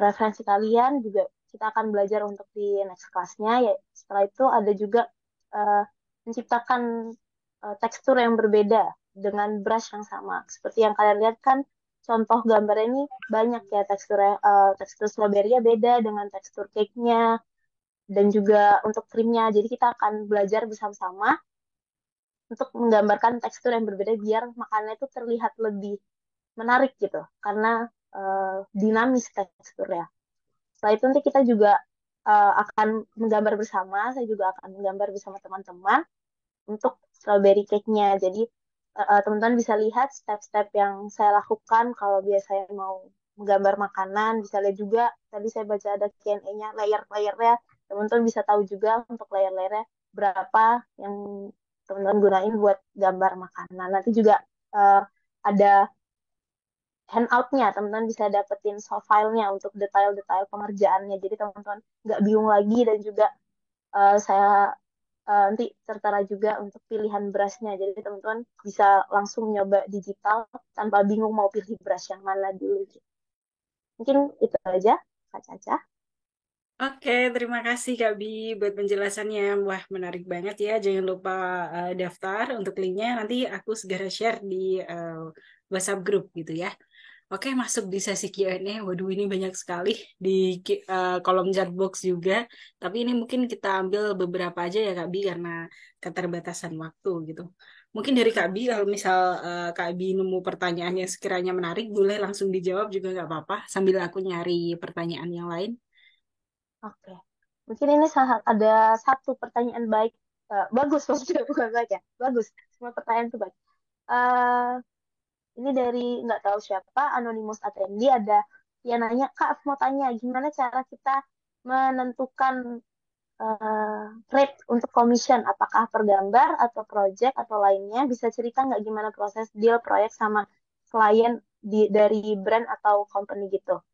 referensi kalian, juga kita akan belajar untuk di next class-nya. Ya, setelah itu ada juga uh, menciptakan tekstur yang berbeda dengan brush yang sama. Seperti yang kalian lihat kan, contoh gambar ini banyak ya teksturnya. Tekstur strawberry-nya beda dengan tekstur cake-nya dan juga untuk krimnya. Jadi kita akan belajar bersama-sama untuk menggambarkan tekstur yang berbeda biar makanannya itu terlihat lebih menarik gitu karena dinamis teksturnya. Setelah itu nanti kita juga akan menggambar bersama, saya juga akan menggambar bersama teman-teman untuk strawberry cake-nya. Jadi teman-teman bisa lihat step-step yang saya lakukan kalau biasanya mau menggambar makanan, bisa lihat juga tadi saya baca ada Q&A-nya, layer-layernya. Teman-teman bisa tahu juga untuk layer-layernya berapa yang teman-teman gunain buat gambar makanan. Nanti juga ada handout-nya, teman-teman bisa dapetin soft file-nya untuk detail-detail pengerjaannya. Jadi teman-teman nggak bingung lagi dan juga saya nanti tertera juga untuk pilihan brushnya. Jadi teman-teman bisa langsung nyoba digital tanpa bingung mau pilih brush yang mana dulu, gitu. Mungkin itu aja, Kak Caca. Oke, terima kasih Kak Bi buat penjelasannya. Wah, menarik banget ya. Jangan lupa daftar untuk linknya. Nanti aku segera share di eh, WhatsApp grup gitu ya. Oke, masuk di sesi Q&A. Waduh, ini banyak sekali di kolom chat box juga. Tapi ini mungkin kita ambil beberapa aja ya Kak Bi karena keterbatasan waktu gitu. Mungkin dari Kak Bi, kalau misal Kak Bi nemu pertanyaan yang sekiranya menarik, boleh langsung dijawab juga nggak apa-apa sambil aku nyari pertanyaan yang lain. Oke. Mungkin ini ada satu pertanyaan baik. Bagus, maksudnya bukan baik ya. Bagus. Semua pertanyaan itu baik. Eh, ini dari nggak tahu siapa, anonymous attendee, ada yang nanya, Kak, mau tanya gimana cara kita menentukan rate untuk commission, apakah per gambar atau project atau lainnya? Bisa cerita nggak gimana proses deal proyek sama klien dari brand atau company gitu?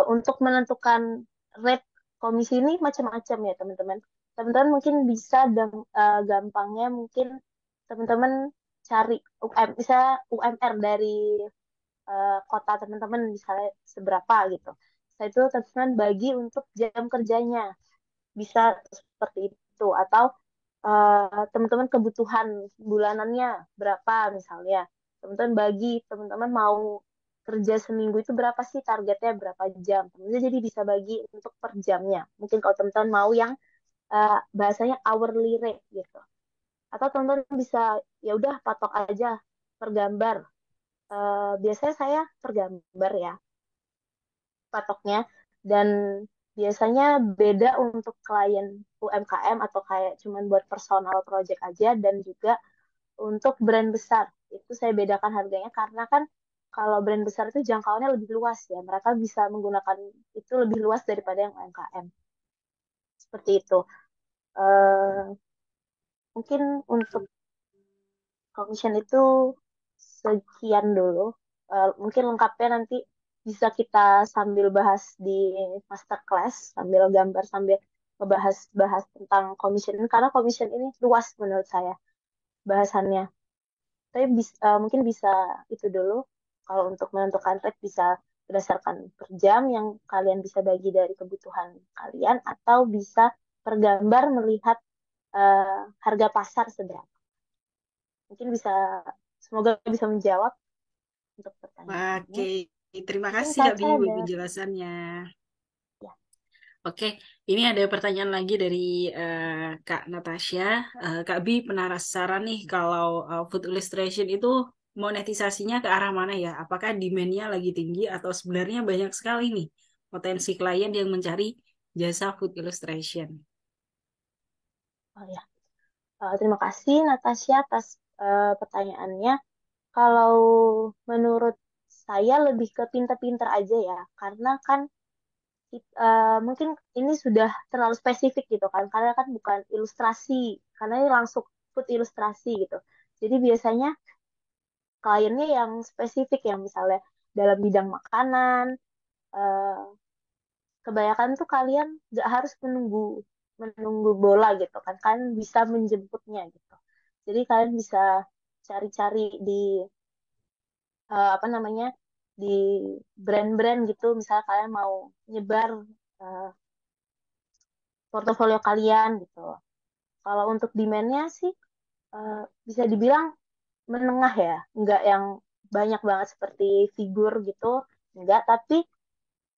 Untuk menentukan rate komisi ini macam-macam ya teman-teman. Teman-teman mungkin bisa gampangnya mungkin teman-teman cari bisa UMR dari kota teman-teman misalnya seberapa gitu. Setelah itu teman-teman bagi untuk jam kerjanya, bisa seperti itu, atau teman-teman kebutuhan bulanannya berapa misalnya, teman-teman bagi, teman-teman mau kerja seminggu itu berapa sih targetnya, berapa jam, teman-teman jadi bisa bagi untuk per jamnya. Mungkin kalau teman-teman mau yang bahasanya hourly rate gitu, atau teman-teman bisa ya udah patok aja per gambar. Biasanya saya per gambar ya patoknya, dan biasanya beda untuk klien UMKM atau kayak cuman buat personal project aja, dan juga untuk brand besar itu saya bedakan harganya karena kan kalau brand besar itu jangkauannya lebih luas ya, mereka bisa menggunakan itu lebih luas daripada yang UMKM, seperti itu. Eh, Mungkin untuk commission itu sekian dulu. Mungkin lengkapnya nanti bisa kita sambil bahas di masterclass, sambil gambar, sambil ngebahas-bahas tentang commission ini, karena commission ini luas menurut saya bahasannya. Tapi mungkin bisa itu dulu. Kalau untuk menentukan rate bisa berdasarkan per jam yang kalian bisa bagi dari kebutuhan kalian, atau bisa per gambar melihat harga pasar seberapa. Mungkin bisa, semoga bisa menjawab untuk pertanyaannya. Oke, terima Mungkin kasih Kak Bi Caca buat ada, penjelasannya. ya, Oke, ini ada pertanyaan lagi dari eh, Kak Natasha. Kak Bi penasaran nih kalau food illustration itu monetisasinya ke arah mana ya? Apakah demand-nya lagi tinggi atau sebenarnya banyak sekali nih potensi klien yang mencari jasa food illustration? oh ya. Terima kasih Natasha atas pertanyaannya. Kalau menurut saya lebih ke pinter-pinter aja ya, karena kan mungkin ini sudah terlalu spesifik gitu kan, karena kan bukan ilustrasi, karena ini langsung food ilustrasi gitu. Jadi biasanya kliennya yang spesifik, yang misalnya dalam bidang makanan, eh, kebanyakan tuh kalian nggak harus menunggu menunggu bola gitu kan, kalian bisa menjemputnya gitu. Jadi kalian bisa cari-cari di apa namanya, di brand-brand gitu, misalnya kalian mau nyebar eh, portofolio kalian gitu. Kalau untuk demand-nya sih eh, bisa dibilang menengah ya, nggak yang banyak banget seperti figur gitu, enggak, tapi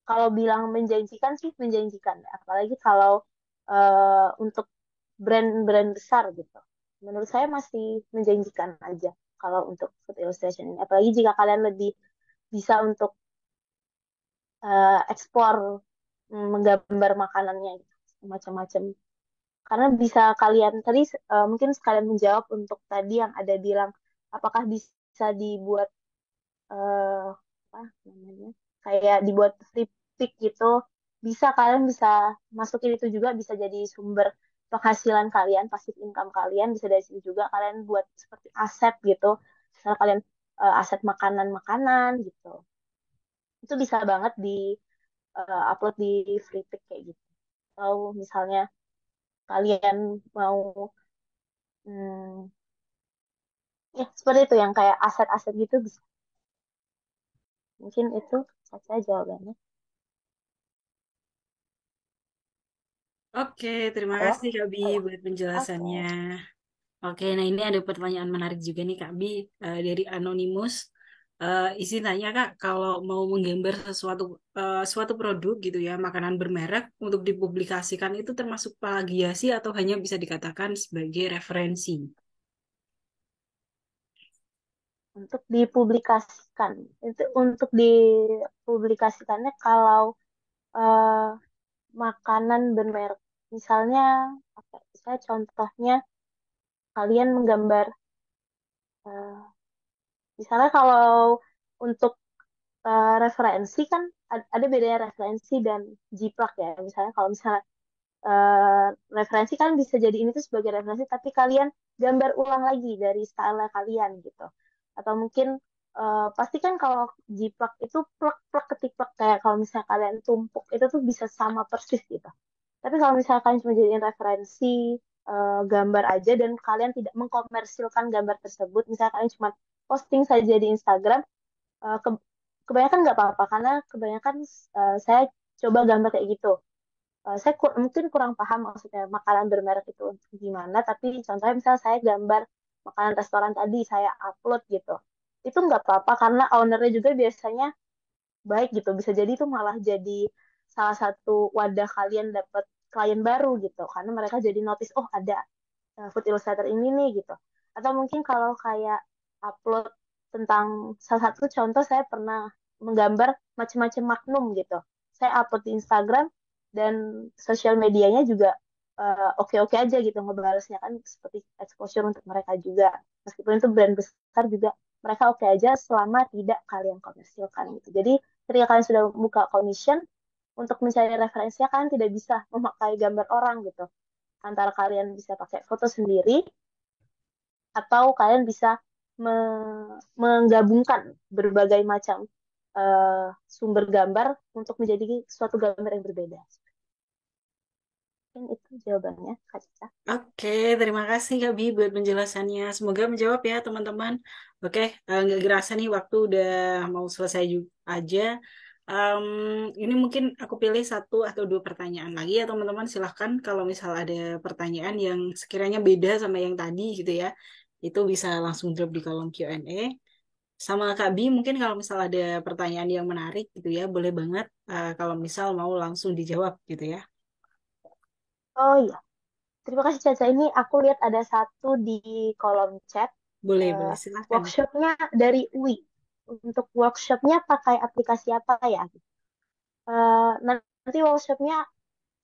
kalau bilang menjanjikan sih menjanjikan, apalagi kalau untuk brand-brand besar gitu. Menurut saya masih menjanjikan aja kalau untuk food illustration ini. Apalagi jika kalian lebih bisa untuk ekspor, menggambar makanannya gitu, macam-macam. Karena bisa kalian tadi mungkin sekalian menjawab untuk tadi yang ada bilang apakah bisa dibuat apa namanya, kayak dibuat free pick gitu, bisa, kalian bisa masukin itu juga, bisa jadi sumber penghasilan kalian, passive income kalian bisa dari situ juga, kalian buat seperti aset gitu, misalnya kalian aset makanan-makanan gitu, itu bisa banget di upload di free pick kayak gitu. Atau misalnya kalian mau hmm, ya seperti itu yang kayak aset-aset gitu bisa. Mungkin itu saja jawabannya. Oke, terima Halo? kasih Kak Bi Oh ya, buat penjelasannya. oke. Oke, nah ini ada pertanyaan menarik juga nih Kak Bi dari Anonymous. Isi tanya Kak, kalau mau menggambar suatu produk gitu ya, makanan bermerek untuk dipublikasikan itu termasuk plagiasi atau hanya bisa dikatakan sebagai referensi? Untuk dipublikasikan, itu untuk dipublikasikannya kalau eh, makanan bermerek, misalnya apa? Misalnya contohnya kalian menggambar, eh, misalnya kalau untuk referensi kan ada bedanya referensi dan jiplak ya. Misalnya kalau misalnya eh, referensi kan bisa jadi ini tuh sebagai referensi, tapi kalian gambar ulang lagi dari style kalian gitu. Atau mungkin pasti kan kalau jiplak itu plek-plek ketiplek kayak kalau misalnya kalian tumpuk itu tuh bisa sama persis gitu. Tapi kalau misalkan cuma jadiin referensi gambar aja dan kalian tidak mengkomersilkan gambar tersebut, misalnya kalian cuma posting saja di Instagram, kebanyakan nggak apa-apa karena kebanyakan saya coba gambar kayak gitu. Saya mungkin kurang paham maksudnya makanan bermerek itu gimana, tapi contohnya misalnya saya gambar makanan restoran tadi, saya upload gitu. Itu nggak apa-apa karena ownernya juga biasanya baik gitu. Bisa jadi itu malah jadi salah satu wadah kalian dapat klien baru gitu. Karena mereka jadi notice, oh ada food illustrator ini nih gitu. Atau mungkin kalau kayak upload tentang salah satu contoh saya pernah menggambar macam-macam magnum gitu. Saya upload di Instagram dan sosial medianya juga oke-oke aja gitu ngebalasnya kan seperti exposure untuk mereka juga. Meskipun itu brand besar juga mereka oke aja selama tidak kalian komersilkan gitu. Jadi ketika kalian sudah buka commission untuk mencari referensinya kalian tidak bisa memakai gambar orang gitu antara kalian bisa pakai foto sendiri atau kalian bisa menggabungkan berbagai macam sumber gambar untuk menjadi suatu gambar yang berbeda. Mungkin itu jawabannya, Kak Cica. Oke, terima kasih Kak Bi buat penjelasannya. Semoga menjawab ya teman-teman. Oke, nggak kerasa nih waktu udah mau selesai juga aja. Em, ini mungkin aku pilih satu atau dua pertanyaan lagi ya teman-teman. Silahkan kalau misal ada pertanyaan yang sekiranya beda sama yang tadi gitu ya. Itu bisa langsung drop di kolom Q&A. Sama Kak Bi, mungkin kalau misal ada pertanyaan yang menarik gitu ya, boleh banget kalau misal mau langsung dijawab gitu ya. Oh iya, terima kasih Caca. Ini aku lihat ada satu di kolom chat. Boleh, eh, boleh. Silahkan. Workshopnya dari UI. Untuk workshopnya pakai aplikasi apa ya? Nanti workshopnya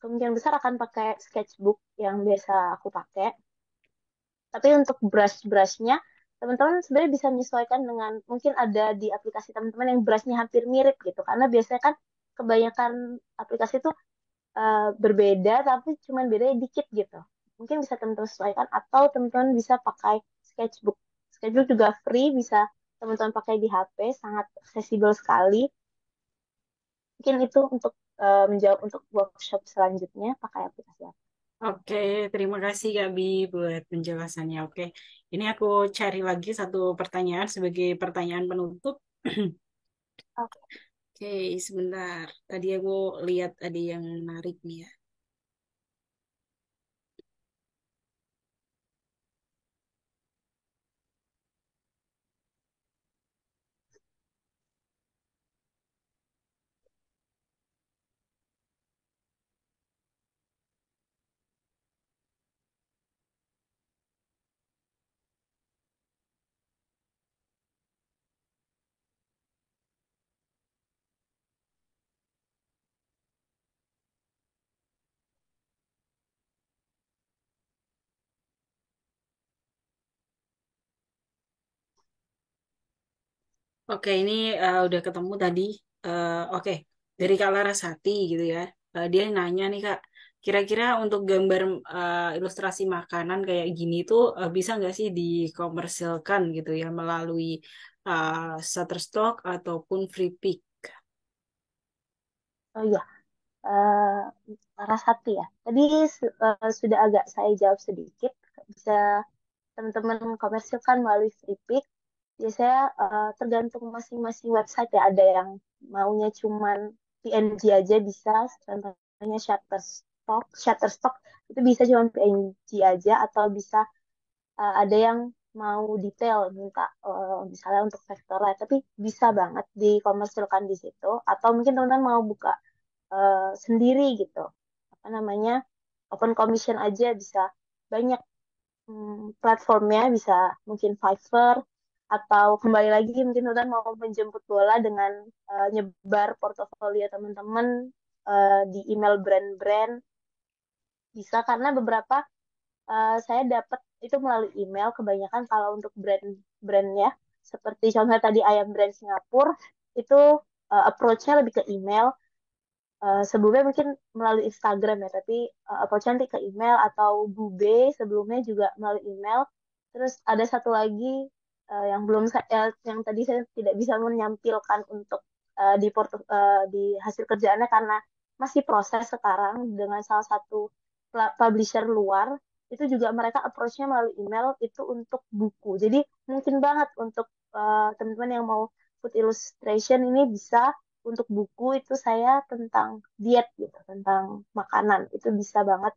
kemungkinan besar akan pakai sketchbook yang biasa aku pakai. Tapi untuk brush-brushnya, teman-teman sebenarnya bisa menyesuaikan dengan mungkin ada di aplikasi teman-teman yang brushnya hampir mirip gitu. Karena biasanya kan kebanyakan aplikasi itu berbeda, tapi cuman bedanya dikit gitu. Mungkin bisa teman-teman sesuaikan atau teman-teman bisa pakai sketchbook. Sketchbook juga free, bisa teman-teman pakai di HP, sangat accessible sekali. Mungkin itu untuk menjawab untuk workshop selanjutnya pakai aplikasi apa. Oke, terima kasih Kak Bi buat penjelasannya. Oke, ini aku cari lagi satu pertanyaan sebagai pertanyaan penutup. Oke. Oke, sebentar. Tadi aku lihat ada yang menarik nih ya. Oke, ini udah ketemu tadi. Oke, dari Kak Larasati gitu ya. Dia nanya nih Kak, kira-kira untuk gambar ilustrasi makanan kayak gini tuh bisa nggak sih dikomersilkan gitu ya melalui Shutterstock ataupun Free Pick? Oh iya. eh, Larasati ya. Tadi sudah agak saya jawab sedikit. Bisa teman-teman komersilkan melalui free pick. Biasanya tergantung masing-masing website ya. Ada yang maunya cuman PNG aja bisa. Contohnya Shutterstock itu bisa cuman PNG aja atau bisa ada yang mau detail minta misalnya untuk vektornya tapi bisa banget dikomersilkan di situ atau mungkin teman-teman mau buka sendiri gitu apa namanya open commission aja bisa banyak platformnya bisa mungkin Fiverr atau kembali lagi mungkin teman-teman mau menjemput bola dengan nyebar portofolio teman-teman di email brand-brand bisa karena beberapa saya dapat itu melalui email kebanyakan kalau untuk brand-brandnya seperti contohnya tadi ayam brand Singapura itu approach-nya lebih ke email. Sebelumnya mungkin melalui Instagram ya tapi approach-nya nanti ke email atau Bube sebelumnya juga melalui email. Terus ada satu lagi yang belum yang tadi saya tidak bisa menyampilkan untuk di hasil kerjaannya karena masih proses sekarang dengan salah satu publisher luar itu juga mereka approach-nya melalui email itu untuk buku. Jadi mungkin banget untuk teman-teman yang mau food illustration ini bisa untuk buku itu saya tentang diet gitu, tentang makanan. Itu bisa banget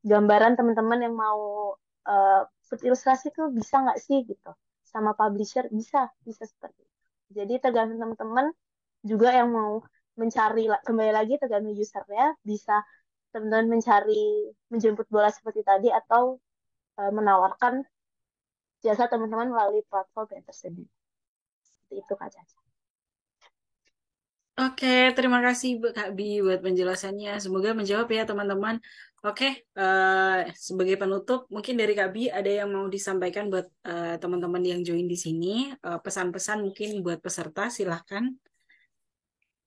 gambaran teman-teman yang mau uh, food ilustrasi tuh bisa nggak sih gitu. Sama publisher bisa, bisa seperti itu. Jadi tergantung teman-teman juga yang mau mencari kembali lagi tergantung usernya bisa teman-teman mencari menjemput bola seperti tadi atau menawarkan jasa teman-teman melalui platform yang tersedia. Seperti itu Kak Caca. Oke, terima kasih Kak Bi buat penjelasannya. Semoga menjawab ya teman-teman. Oke, sebagai penutup, mungkin dari Kak Bi ada yang mau disampaikan buat teman-teman yang join di sini. Pesan-pesan mungkin buat peserta, silahkan.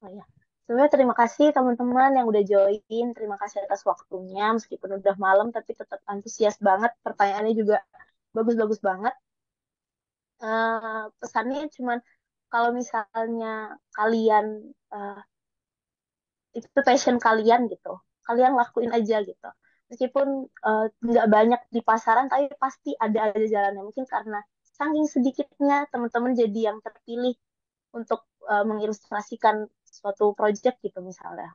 Oh ya. Sebenarnya terima kasih teman-teman yang udah join. Terima kasih atas waktunya. Meskipun udah malam, tapi tetap antusias banget. Pertanyaannya juga bagus-bagus banget. Pesannya cuman kalau misalnya kalian eh, itu passion kalian gitu, kalian lakuin aja gitu. Meskipun nggak banyak di pasaran, tapi pasti ada aja jalannya. Mungkin karena saking sedikitnya teman-teman jadi yang terpilih untuk mengilustrasikan suatu project gitu misalnya.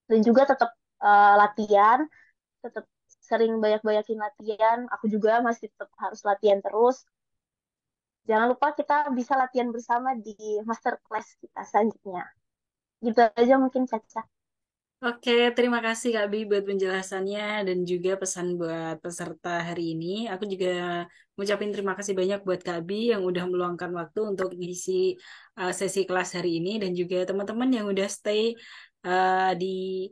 Dan juga tetap latihan, tetap sering banyak-banyakin latihan. Aku juga masih tetap harus latihan terus. Jangan lupa kita bisa latihan bersama di masterclass kita selanjutnya. Gitu aja mungkin Caca. Oke, terima kasih Kak Bi buat penjelasannya dan juga pesan buat peserta hari ini. Aku juga ngucapin terima kasih banyak buat Kak Bi yang udah meluangkan waktu untuk ngisi sesi kelas hari ini dan juga teman-teman yang udah stay di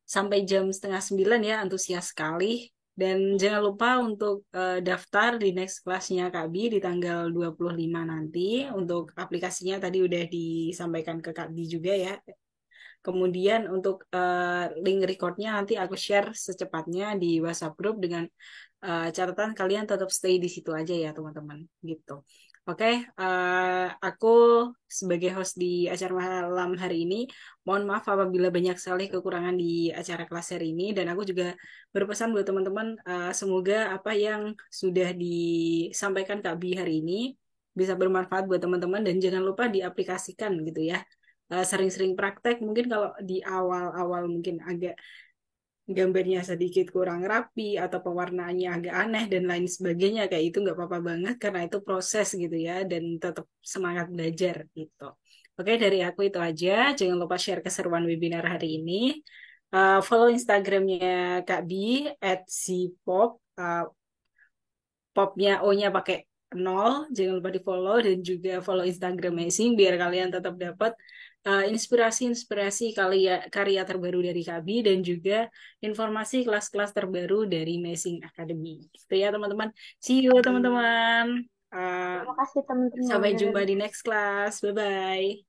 sampai jam setengah 9 ya, antusias sekali. Dan jangan lupa untuk daftar di next kelasnya Kak Bi di tanggal 25 nanti. Untuk aplikasinya tadi udah disampaikan ke Kak Bi juga ya. Kemudian untuk link recordnya nanti aku share secepatnya di WhatsApp group dengan catatan kalian tetap stay di situ aja ya teman-teman gitu. Oke, aku sebagai host di acara malam hari ini, mohon maaf apabila banyak sekali kekurangan di acara kelas hari ini dan aku juga berpesan buat teman-teman semoga apa yang sudah disampaikan Kak Bi hari ini bisa bermanfaat buat teman-teman dan jangan lupa diaplikasikan gitu ya sering-sering praktek. Mungkin kalau di awal-awal mungkin agak gambarnya sedikit kurang rapi atau pewarnaannya agak aneh dan lain sebagainya kayak itu nggak apa-apa banget karena itu proses gitu ya dan tetap semangat belajar gitu. Oke, dari aku itu aja. Jangan lupa share keseruan webinar hari ini. Follow Instagramnya Kak Bi @zpop. Popnya O-nya pakai 0, jangan lupa di follow dan juga follow Instagram Amazing biar kalian tetap dapat inspirasi-inspirasi karya terbaru dari Kabi dan juga informasi kelas-kelas terbaru dari Amazing Academy. Gitu ya teman-teman. See you teman-teman. Uh, Terima kasih Sampai teman-teman. jumpa di next class. Bye-bye.